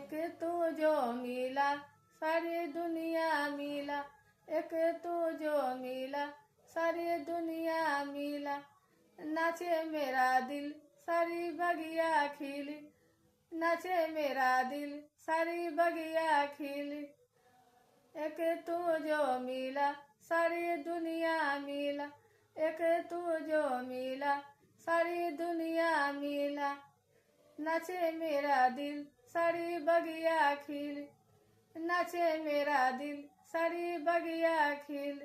एक तू जो मिला सारी दुनिया मिला, एक तू जो मिला सारी दुनिया मिला। नाचे मेरा दिल सारी बगिया खिली, नाचे मेरा दिल सारी बगिया खिली। एक तू जो मिला सारी दुनिया मिला, एक तू जो मिला सारी दुनिया मिला। नाचे मेरा दिल सारी बगिया खिली, नाचे मेरा दिल सारी बगिया खिल।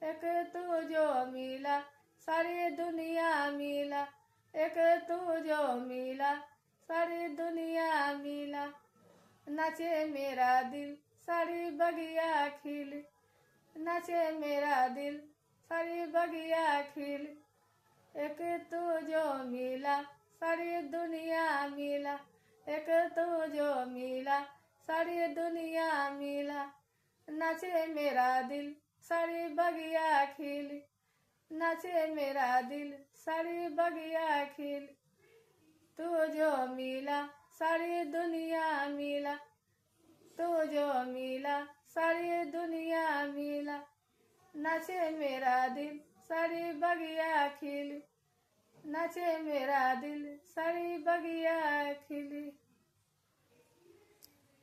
एक तू जो मिला सारी दुनिया मिला, एक तू जो मिला सारी दुनिया मिला। नाचे मेरा दिल सारी बगिया खिल, नाचे मेरा दिल सारी बगिया खिल। एक तू जो मिला सारी दुनिया मिला, एक तू जो मिला सारी दुनिया मिला। नाचे मेरा दिल सारी बगिया खिल, नाचे मेरा दिल सारी बगिया खिल। तू जो मिला सारी दुनिया मिला, तू जो मिला सारी दुनिया मिला। नाचे मेरा दिल सारी बगिया खिल, नाचे मेरा दिल सारी बगिया खिली।